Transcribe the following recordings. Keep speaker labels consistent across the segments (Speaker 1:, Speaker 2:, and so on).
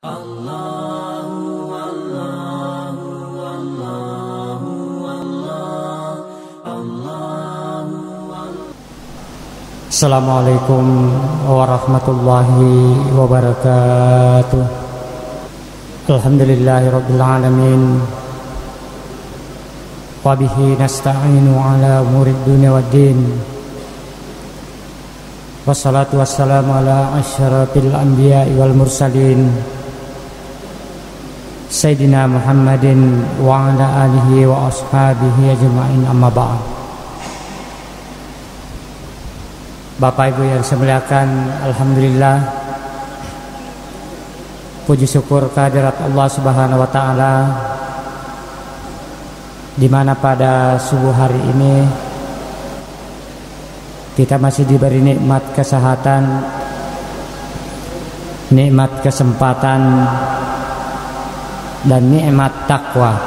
Speaker 1: Assalamualaikum warahmatullahi wabarakatuh. Alhamdulillahirabbil alamin. Wa bihi nasta'inu ala umurid dunya waddin. Wassalatu wassalamu ala asyrafil anbiya'i wal mursalin Sayyidina Muhammadin wa ala alihi wa ashabihi ajma'in, amma ba'd. Bapak Ibu yang saya muliakan, alhamdulillah, puji syukur kehadirat Allah Subhanahu wa taala, di mana pada subuh hari ini kita masih diberi nikmat kesehatan, nikmat kesempatan, dan nikmat takwa,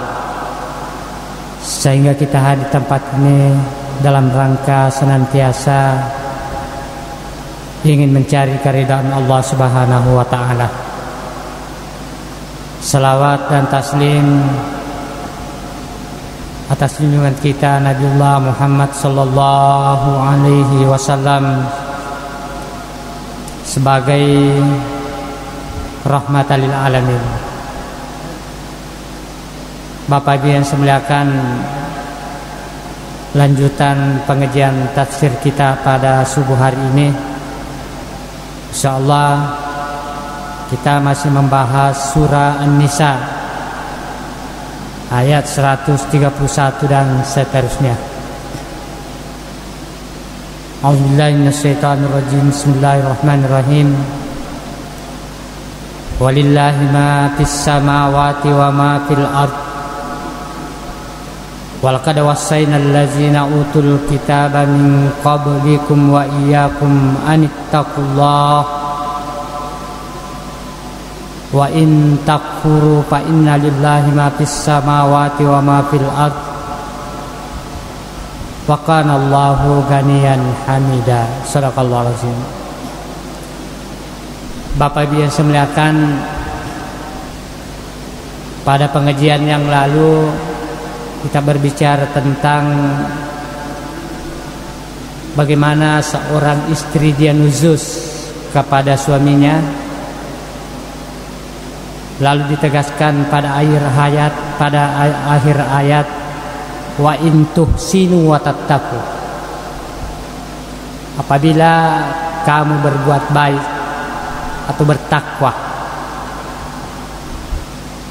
Speaker 1: sehingga kita hadir di tempat ini dalam rangka senantiasa ingin mencari keridhaan Allah Subhanahu wa taala. Salawat dan taslim atas junjungan kita Nabiullah Muhammad sallallahu alaihi wasallam sebagai rahmatan lil alamin. Bapak Ibu yang saya muliakan, lanjutan pengajian tafsir kita pada subuh hari ini, insyaallah kita masih membahas surah An-Nisa ayat 131 dan seterusnya. A'udzubillahi minasyaitonirrajim. Bismillahirrahmanirrahim. Walillahi ma fis samawati wa ma fil ard. Walaqad wassayna allazina utul kitaba min qablikum wa iyyakum anittaqullaha wa in takfuru fa inna lillahi ma fis samawati wa ma fil ard wa kana Allahu ganiyan hamida. Shadaqallahu azim. Bapak Ibu yang saya muliakan, pada pengajian yang lalu kita berbicara tentang bagaimana seorang istri dia nuzuz kepada suaminya, lalu ditegaskan pada akhir ayat wa in tuhsinu wa tattaqu, apabila kamu berbuat baik atau bertakwa.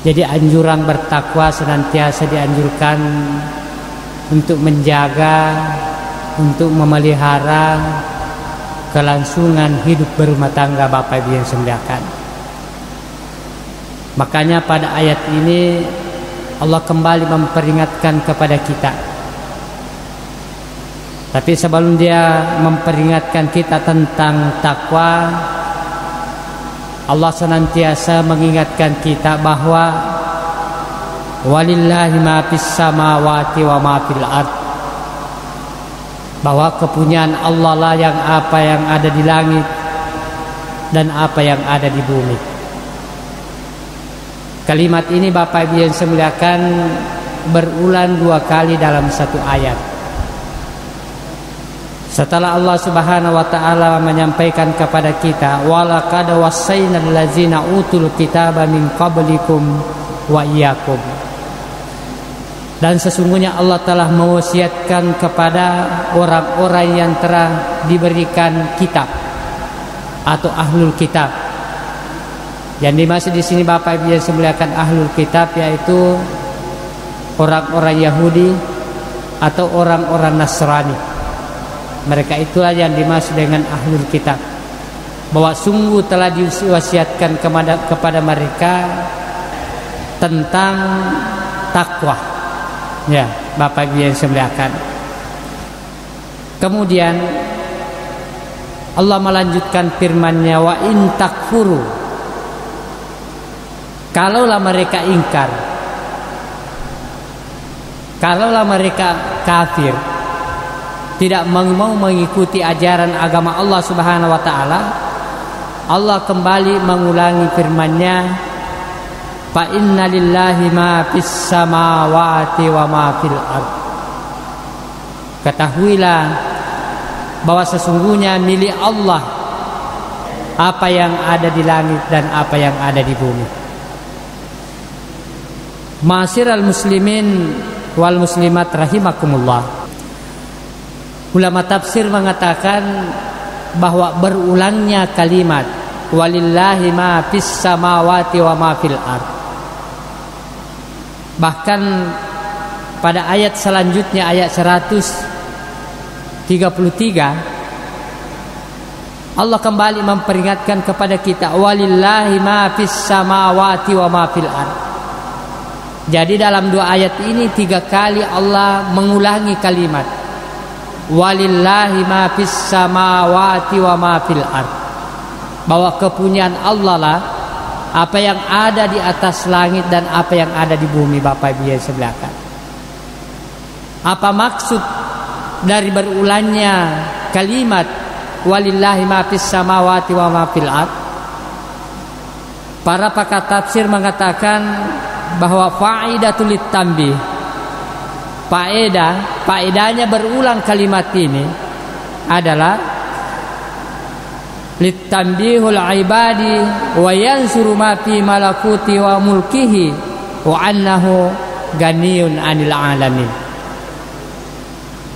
Speaker 1: Jadi anjuran bertakwa senantiasa dianjurkan untuk menjaga, untuk memelihara kelangsungan hidup berumah tangga Bapak Ibu yang saya muliakan. Makanya pada ayat ini Allah kembali memperingatkan kepada kita. Tapi sebelum dia memperingatkan kita tentang takwa, Allah senantiasa mengingatkan kita bahwa walillahi ma fis samawati wa ma fil ard, bahwa kepunyaan Allah lah yang apa yang ada di langit dan apa yang ada di bumi. Kalimat ini Bapak Ibu yang saya muliakan berulang 2 kali dalam satu ayat. Setelah Allah Subhanahu wa taala menyampaikan kepada kita walaqad wassaynal ladzina utul kitaba min qablikum wa iyyakum, dan sesungguhnya Allah telah mewasiatkan kepada orang-orang yang telah diberikan kitab atau ahlul kitab. Yang dimaksud di sini Bapak Ibu yang saya muliakan ahlul kitab yaitu orang-orang Yahudi atau orang-orang Nasrani. Mereka itulah yang dimaksud dengan ahlul kitab, bahwa sungguh telah diwasiatkan kepada mereka tentang takwa. Ya, Bapak Ibu yang saya muliakan. Kemudian Allah melanjutkan firman-Nya wa in takfuru, kalaulah mereka ingkar, kalaulah mereka kafir, tidak mau mengikuti ajaran agama Allah Subhanahu wa taala, Allah kembali mengulangi firman-Nya fa inna lillahi ma fis samawati wa ma fil ard. Ketahuilah bahwa sesungguhnya milik Allah apa yang ada di langit dan apa yang ada di bumi. Ma'asyiral muslimin wal muslimat rahimakumullah. Ulama tafsir mengatakan bahwa berulangnya kalimat walillahi ma fis samawati wa ma fil ard, bahkan pada ayat selanjutnya, ayat 133, Allah kembali memperingatkan kepada kita walillahi ma fis samawati wa ma fil ard. Jadi dalam dua ayat ini 3 kali Allah mengulangi kalimat walillahi ma fis samawati wa ma fil ard, bahwa kepunyaan Allah lah apa yang ada di atas langit dan apa yang ada di bumi. Bapak Ibu yang sebelah. Apa maksud dari berulangnya kalimat walillahi ma fis samawati wa ma fil ard? Para pakar tafsir mengatakan bahwa faidatul tanbih, faedahnya berulang kalimat ini adalah litanbihul ibadi wa yansuru ma fi malakuti wa mulkihi wa annahu ganiyun 'anil alamin.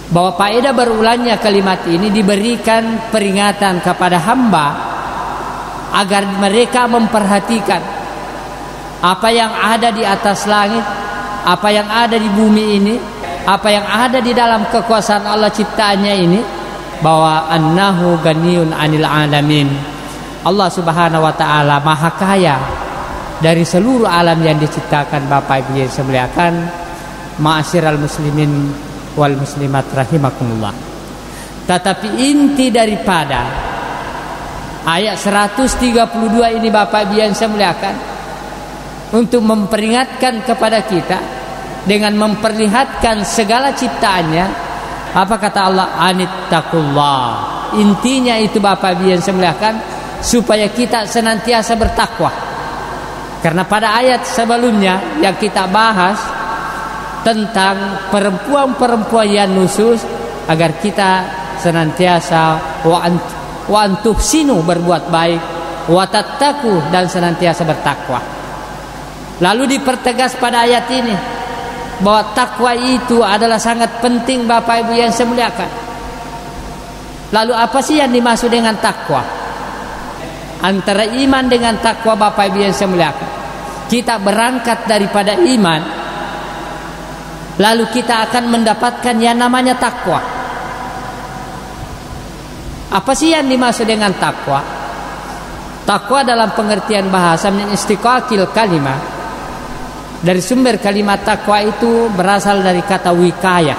Speaker 1: Bahwa faedah berulangnya kalimat ini diberikan peringatan kepada hamba agar mereka memperhatikan apa yang ada di atas langit, apa yang ada di bumi ini, apa yang ada di dalam kekuasaan Allah ciptaannya ini, bahwa annahu ganiyun 'anil alamin. Allah Subhanahu wa taala maha kaya dari seluruh alam yang diciptakan. Bapak Ibu yang semuliakan, ma'asyiral muslimin wal muslimat rahimakumullah. Tetapi inti daripada ayat 132 ini, Bapak Ibu yang saya muliakan, untuk memperingatkan kepada kita dengan memperlihatkan segala ciptaannya. Apa kata Allah? Anittaqullah. Intinya itu, Bapak Ibu yang saya muliakan, supaya kita senantiasa bertakwa. Karena pada ayat sebelumnya yang kita bahas tentang perempuan-perempuan yang nusyuz, agar kita senantiasa wa antuhsinu, berbuat baik, wa tattaqu, dan senantiasa bertakwa. Lalu dipertegas pada ayat ini bahwa takwa itu adalah sangat penting, Bapak Ibu yang saya muliakan. Lalu apa sih yang dimaksud dengan takwa? Antara iman dengan takwa, Bapak Ibu yang saya muliakan, kita berangkat daripada iman, lalu kita akan mendapatkan yang namanya takwa. Apa sih yang dimaksud dengan takwa? Takwa dalam pengertian bahasa min istiqaqil kalimah. Dari sumber kalimat takwa itu berasal dari kata wikaya,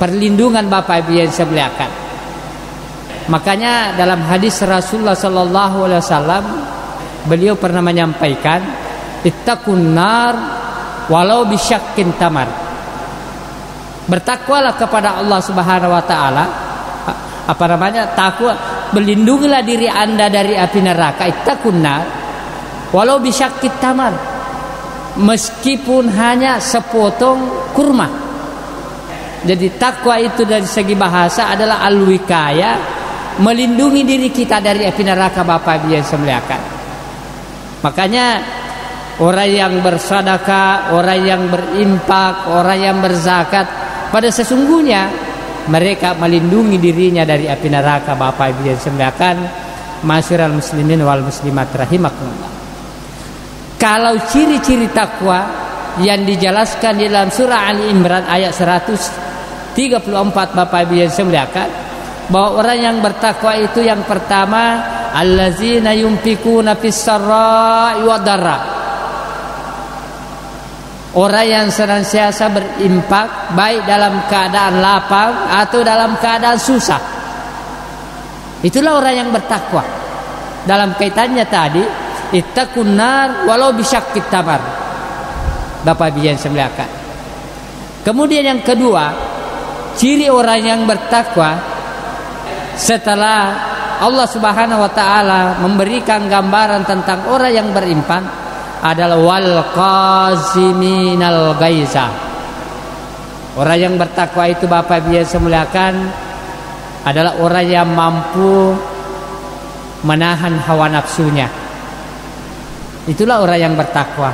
Speaker 1: perlindungan, Bapak Ibu yang saya muliakan. Makanya dalam hadis Rasulullah sallallahu alaihi wasallam, beliau pernah menyampaikan ittaqun nar walau bisyakkin tamar. Bertakwalah kepada Allah Subhanahu wa taala. Takwa, berlindungilah diri Anda dari api neraka. Ittaqun nar walau bisyakkit tamar, meskipun hanya sepotong kurma. Jadi takwa itu dari segi bahasa adalah al-wikaya, melindungi diri kita dari api neraka, Bapak Ibu yang saya muliakan. Makanya orang yang bersedekah, orang yang berimpak, orang yang berzakat, pada sesungguhnya mereka melindungi dirinya dari api neraka, Bapak Ibu yang saya muliakan, ma'asyiral muslimin wal muslimat rahimakumullah. Kalau ciri-ciri takwa yang dijelaskan di dalam surah Ali Imran ayat 134, Bapak Ibu yang saya muliakan, bahwa orang yang bertakwa itu yang pertama allazina yunfikuna fis sarra'i wad dharra, orang yang senantiasa berimpak baik dalam keadaan lapang atau dalam keadaan susah. Itulah orang yang bertakwa. Dalam kaitannya tadi, ittaqun nar walau bisyakkit tamar, Bapak Ibu yang saya muliakan. Kemudian yang kedua, ciri orang yang bertakwa, setelah Allah Subhanahu wa taala memberikan gambaran tentang orang yang berimpan, adalah wal qaziminal ghaiza. Orang yang bertakwa itu Bapak Ibu yang saya muliakan adalah orang yang mampu menahan hawa nafsunya. Itulah orang yang bertakwa.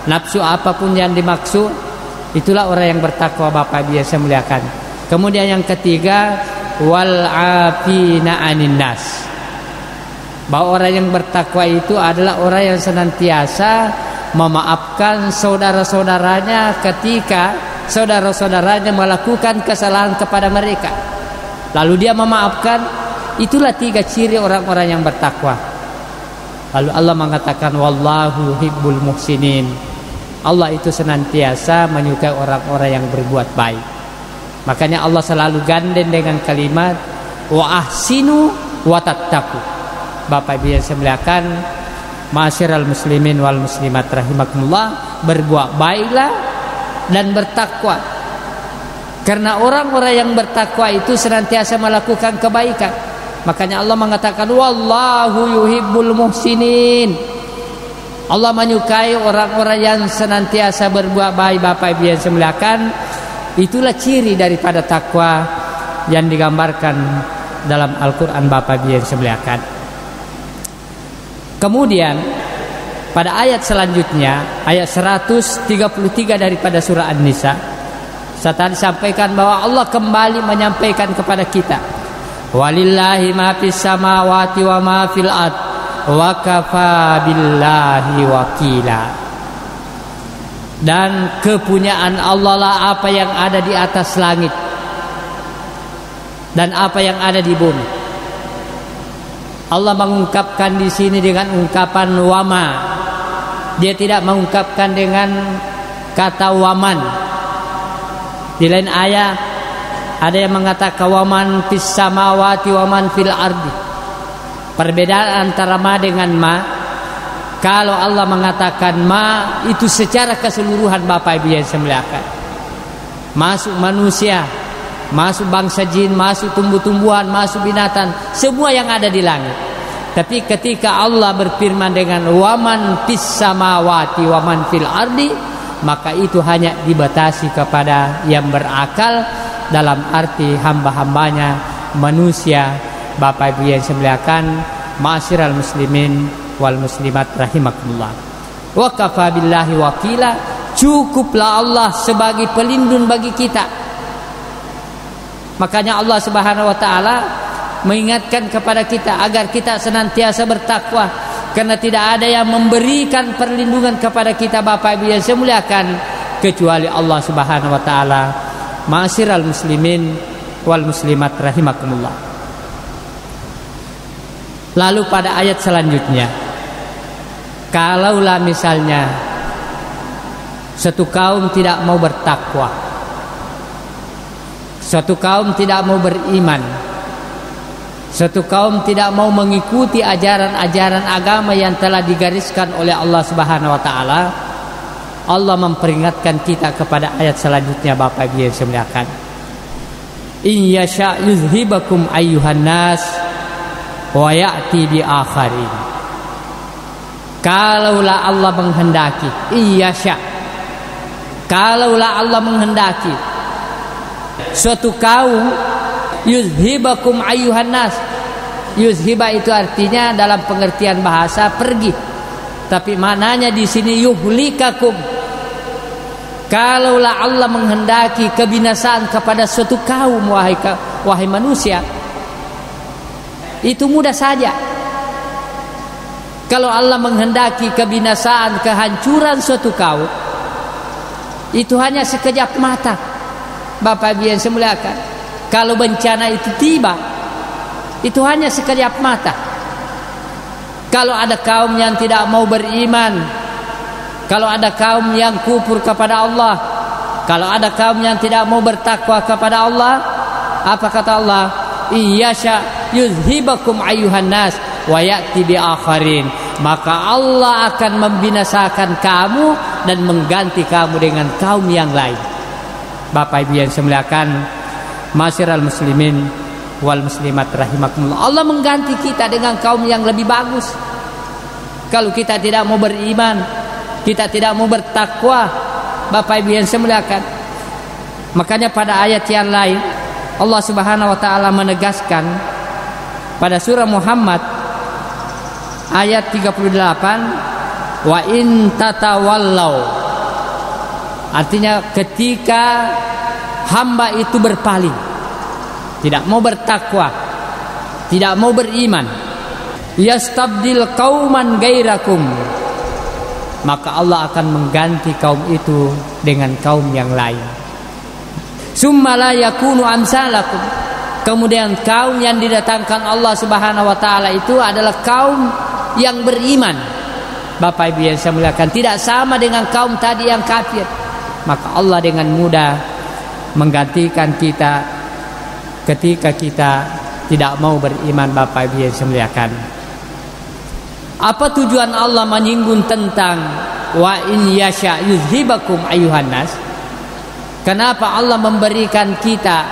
Speaker 1: Nafsu apapun yang dimaksud, itulah orang yang bertakwa Bapak Ibu yang saya muliakan. Kemudian yang ketiga, wal afina 'anin nas. Bahwa orang yang bertakwa itu adalah orang yang senantiasa memaafkan saudara-saudaranya ketika saudara-saudaranya melakukan kesalahan kepada mereka, lalu dia memaafkan. Itulah 3 ciri orang-orang yang bertakwa. Lalu Allah mengatakan wallahu hibbul muhsinin. Allah itu senantiasa menyukai orang-orang yang berbuat baik. Makanya Allah selalu gandeng dengan kalimat wa ahsinu wa tattaqu. Bapak Ibu yang saya muliakan, ma'asyiral muslimin wal muslimat rahimakumullah, berbuat baiklah dan bertakwa. Karena orang-orang yang bertakwa itu senantiasa melakukan kebaikan. Makanya Allah mengatakan wallahu yuhibbul muhsinin. Allah menyukai orang-orang yang senantiasa berbuat baik. Bapak Ibu yang saya muliakan, itulah ciri daripada takwa yang digambarkan dalam Al-Quran Bapak Ibu yang saya muliakan. Kemudian pada ayat selanjutnya, ayat 133 daripada surah An-Nisa, saya tadi sampaikan bahwa Allah kembali menyampaikan kepada kita, walillahi ma fis samawati wa ma fil ard wa kafa billahi wakila. Dan kepunyaan Allah lah apa yang ada di atas langit dan apa yang ada di bumi. Allah mengungkapkan di sini dengan ungkapan wama. Dia tidak mengungkapkan dengan kata waman. Di lain ayat ada yang mengatakan waman fis samawati waman fil ardi. Perbedaan antara ma dengan ma, kalau Allah mengatakan ma itu secara keseluruhan Bapak Ibu yang saya muliakan, masuk manusia, masuk bangsa jin, masuk tumbuh-tumbuhan, masuk binatang, semua yang ada di langit. Tapi ketika Allah berfirman dengan waman fis samawati waman fil ardi, maka itu hanya dibatasi kepada yang berakal, dalam arti hamba-hambanya manusia. Bapak Ibu yang saya muliakan, ma'asyiral muslimin wal muslimat rahimakumullah. Wa kafa billahi wakila. Cukuplah Allah sebagai pelindung bagi kita. Makanya Allah Subhanahu wa taala mengingatkan kepada kita agar kita senantiasa bertakwa, karena tidak ada yang memberikan perlindungan kepada kita Bapak Ibu yang saya muliakan kecuali Allah Subhanahu wa taala. Ma'asyiral muslimin wal muslimat rahimakumullah. Lalu pada ayat selanjutnya, kalaulah misalnya satu kaum tidak mau bertakwa, suatu kaum tidak mau beriman, suatu kaum tidak mau mengikuti ajaran-ajaran agama yang telah digariskan oleh Allah Subhanahu wa taala, Allah memperingatkan kita kepada ayat selanjutnya Bapak Ibu yang saya muliakan. In yasha yuzhibakum ayyuhan nas wa ya'ti bi akharin. Kalaulah Allah menghendaki, iyasya, kalaulah Allah menghendaki suatu kaum, yuzhibakum ayyuhan nas. Yuzhiba itu artinya dalam pengertian bahasa pergi, tapi maknanya di sini yuhlikakum. Kalaulah Allah menghendaki kebinasaan kepada suatu kaum, wahai manusia, itu mudah saja. Kalau Allah menghendaki kebinasaan, kehancuran suatu kaum, itu hanya sekejap mata. Bapak Ibu yang saya muliakan, kalau bencana itu tiba, itu hanya sekejap mata. Kalau ada kaum yang tidak mau beriman, kalau ada kaum yang kufur kepada Allah, kalau ada kaum yang tidak mau bertakwa kepada Allah, apa kata Allah? Iyasha yuzhibakum ayyuhan nas wa ya'ti bi akharin. Maka Allah akan membinasakan kamu dan mengganti kamu dengan kaum yang lain. Bapak Ibu yang saya muliakan, ma'asyiral muslimin wal muslimat rahimakumullah, Allah mengganti kita dengan kaum yang lebih bagus. Kalau kita tidak mau beriman, kita tidak mau bertakwa, Bapak Ibu yang saya muliakan. Makanya pada ayat yang lain Allah Subhanahu wa taala menegaskan pada surah Muhammad ayat 38, wa in tatawallau, artinya ketika hamba itu berpaling, tidak mau bertakwa, tidak mau beriman, yastabdil qauman gairakum, maka Allah akan mengganti kaum itu dengan kaum yang lain. Summa la yakunu amsalakum, kemudian kaum yang didatangkan Allah Subhanahu wa taala itu adalah kaum yang beriman. Bapak Ibu yang saya muliakan, tidak sama dengan kaum tadi yang kafir. Maka Allah dengan mudah menggantikan kita ketika kita tidak mau beriman. Bapak Ibu yang saya muliakan, apa tujuan Allah menyinggung tentang wa in yasha yuzhibakum ayuhan nas? Kenapa Allah memberikan kita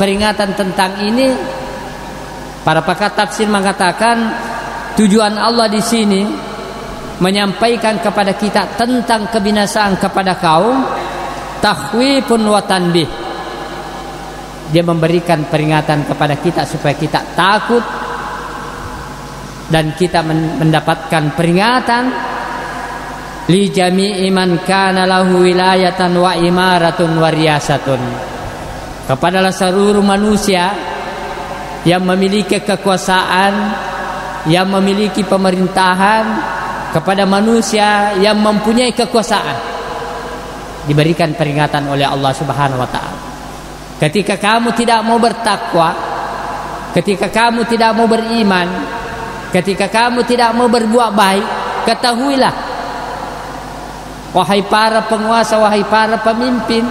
Speaker 1: peringatan tentang ini? Para pakar tafsir mengatakan tujuan Allah di sini menyampaikan kepada kita tentang kebinasaan kepada kaum, takhwifun wa tanbih. Dia memberikan peringatan kepada kita supaya kita takut dan kita mendapatkan peringatan li jami'i man kana lahu wilayatan wa imaratun wa riyasatun, kepada seluruh manusia yang memiliki kekuasaan, yang memiliki pemerintahan, kepada manusia yang mempunyai kekuasaan, diberikan peringatan oleh Allah Subhanahu wa taala. Ketika kamu tidak mau bertakwa, ketika kamu tidak mau beriman, ketika kamu tidak mau berbuat baik, ketahuilah, wahai para penguasa, wahai para pemimpin,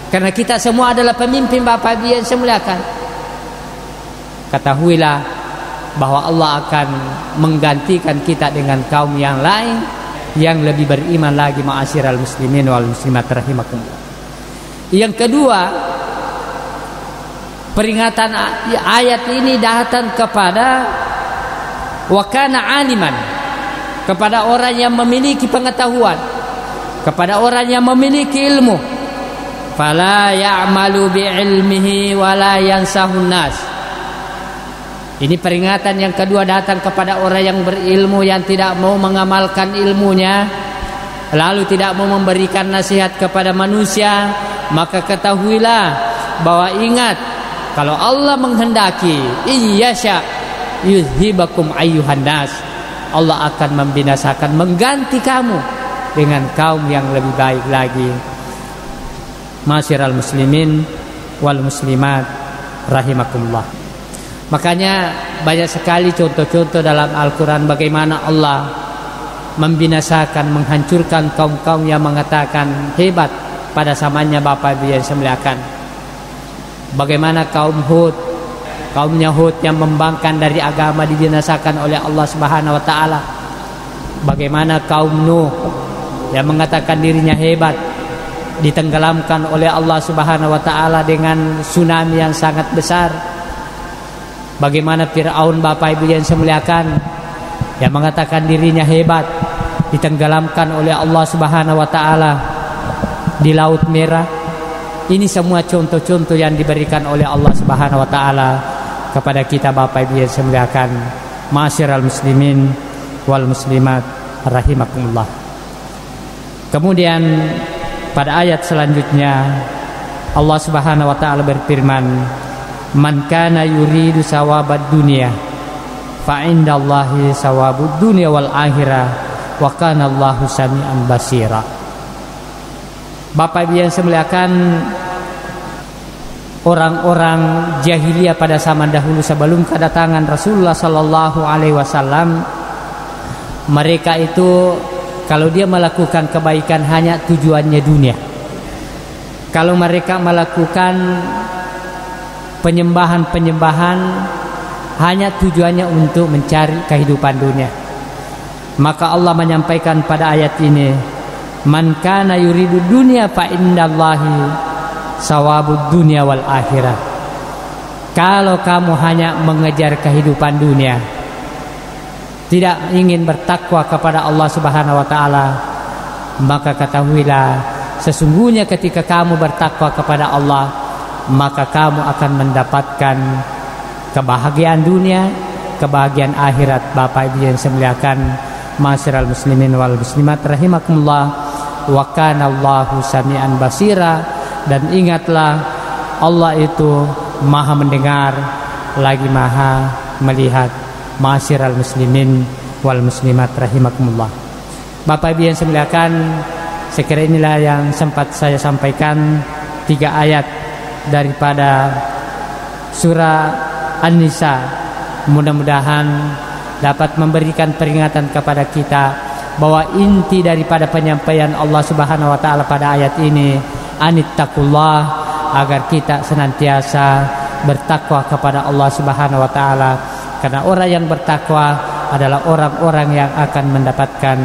Speaker 1: karena kita semua adalah pemimpin Bapak Ibu yang saya muliakan, ketahuilah bahwa Allah akan menggantikan kita dengan kaum yang lain yang lebih beriman lagi. Ma'asyiral muslimin wal muslimat rahimakumullah. Yang kedua, peringatan ayat ini datang kepada wa kana aliman, kepada orang yang memiliki pengetahuan, kepada orang yang memiliki ilmu. Fala ya'malu bi'ilmihi wa la yansahun nas. Ini peringatan yang kedua datang kepada orang yang berilmu yang tidak mau mengamalkan ilmunya, lalu tidak mau memberikan nasihat kepada manusia. Maka ketahuilah bahwa ingat, kalau Allah menghendaki, iyyasha yuzhibakum ayyuhan nas, Allah akan membinasakan, mengganti kamu dengan kaum yang lebih baik lagi. Ma'asyiral muslimin wal muslimat rahimakumullah. Makanya banyak sekali contoh-contoh dalam Al-Quran bagaimana Allah membinasakan, menghancurkan kaum-kaum yang mengatakan hebat pada zamannya Bapak Ibu yang saya muliakan. Bagaimana kaum Hud, kaumnya Hud yang membangkang dari agama dibinasakan oleh Allah Subhanahu wa taala. Bagaimana kaum Nuh yang mengatakan dirinya hebat ditenggelamkan oleh Allah Subhanahu wa taala dengan tsunami yang sangat besar. Bagaimana Fir'aun Bapak Ibu yang saya muliakan yang mengatakan dirinya hebat ditenggelamkan oleh Allah Subhanahu wa taala di Laut Merah. Ini semua contoh-contoh yang diberikan oleh Allah Subhanahu wa taala kepada kita Bapak Ibu yang saya muliakan. Ma'asyiral muslimin wal muslimat rahimakumullah. Kemudian pada ayat selanjutnya Allah Subhanahu wa taala berfirman, man kana yuridu sawabad dunya fa indallahi sawabud dunya wal akhirah wa kana Allahu sami'an basira. Bapak Ibu yang saya muliakan, orang-orang jahiliyah pada zaman dahulu sebelum kedatangan Rasulullah sallallahu alaihi wasallam, mereka itu kalau dia melakukan kebaikan hanya tujuannya dunia. Kalau mereka melakukan penyembahan-penyembahan hanya tujuannya untuk mencari kehidupan dunia. Maka Allah menyampaikan pada ayat ini, man kana yuridu dunya fa indallahi sawabud dunya wal akhirah. Kalau kamu hanya mengejar kehidupan dunia, tidak ingin bertakwa kepada Allah Subhanahu wa taala, maka ketahuilah sesungguhnya ketika kamu bertakwa kepada Allah, maka kamu akan mendapatkan kebahagiaan dunia, kebahagiaan akhirat. Bapak Ibu yang saya muliakan, ma'asyiral muslimin wal muslimat rahimakumullah, wa kana Allahu sami'an basira, dan ingatlah Allah itu maha mendengar lagi maha melihat. Ma'asyiral muslimin wal muslimat rahimakumullah. Bapak Ibu yang saya muliakan, sekira inilah yang sempat saya sampaikan, 3 ayat daripada surah An-Nisa. Mudah-mudahan dapat memberikan peringatan kepada kita bahwa inti daripada penyampaian Allah Subhanahu wa taala pada ayat ini, anittaqullah, agar kita senantiasa bertakwa kepada Allah Subhanahu wa taala. Karena orang yang bertakwa adalah orang-orang yang akan mendapatkan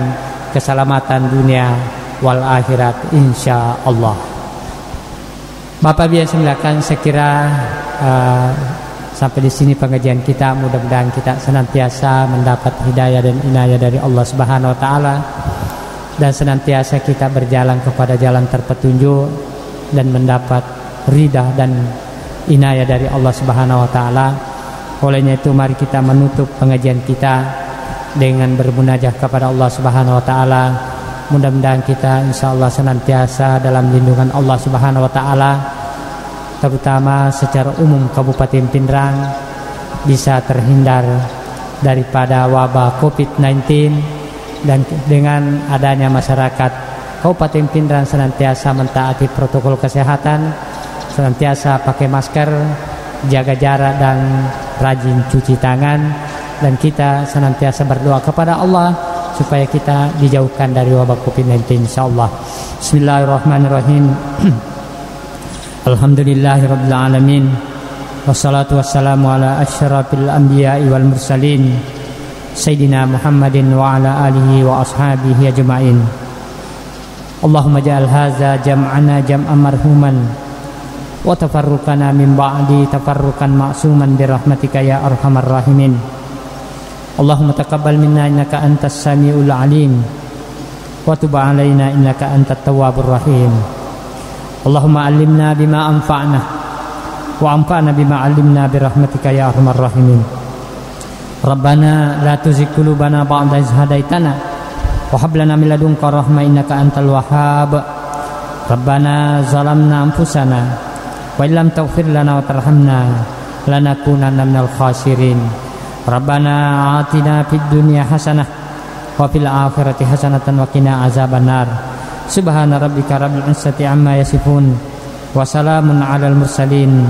Speaker 1: keselamatan dunia wal akhirat insyaallah. Bapak Ibu yang saya muliakan, saya kira sampai di sini pengajian kita. Mudah-mudahan kita senantiasa mendapat hidayah dan inayah dari Allah Subhanahu wa taala, dan senantiasa kita berjalan kepada jalan terpetunjuk dan mendapat ridha dan inayah dari Allah Subhanahu wa taala. Olehnya itu mari kita menutup pengajian kita dengan bermunajah kepada Allah Subhanahu wa taala. Mudah-mudahan kita insyaallah senantiasa dalam lindungan Allah Subhanahu wa taala, terutama secara umum Kabupaten Pindrang bisa terhindar daripada wabah COVID-19, dan dengan adanya masyarakat Kabupaten Pindrang senantiasa mentaati protokol kesehatan, senantiasa pakai masker, jaga jarak, dan rajin cuci tangan, dan kita senantiasa berdoa kepada Allah supaya kita dijauhkan dari wabah COVID-19 insyaallah. Bismillahirrahmanirrahim. Alhamdulillahirabbil alamin, wassalatu wassalamu ala asyrafil anbiya'i wal mursalin sayyidina Muhammadin wa ala alihi wa ashabihi ajma'in. Allahumma ja'al hadza jam'ana jam'an marhuman wa tafarruqana min ba'di tafarruqan ma'suman bi rahmatika ya arhamar rahimin. Allahumma taqabbal minna innaka antas samiul alim wa tub 'alaina innaka antat tawwabur rahim. Allahumma 'allimna bima anfa'na wa anfa'na bima 'allimna bi rahmatika ya arhamar rahimin. Rabbana la tuzigh qulubana ba'da idh hadaitana wa hab lana min ladunka rahmah innaka antal wahhab. Rabbana zalamna anfusana wa illam taghfir lana wa tarhamna lanakunanna minal khasirin. Rabbana atina fid dunya hasanah wa fil akhirati hasanatan wa qina azabannar. Subhana rabbika rabbil izzati amma yasifun wa salamun alal mursalin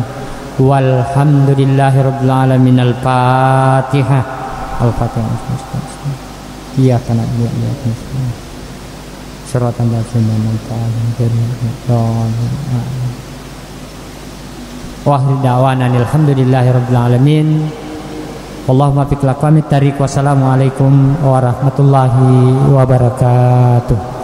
Speaker 1: walhamdulillahi rabbil alamin. Al-Fatihah. Al-Fatihah. Iyyaka na'budu wa iyyaka nasta'in. Shiratal ladzina an'amta 'alaihim. Wa akhir da'wana alhamdulillahi rabbil alamin. Allahumma fiqh laqamit tariq. Wassalamualaikum warahmatullahi wabarakatuh.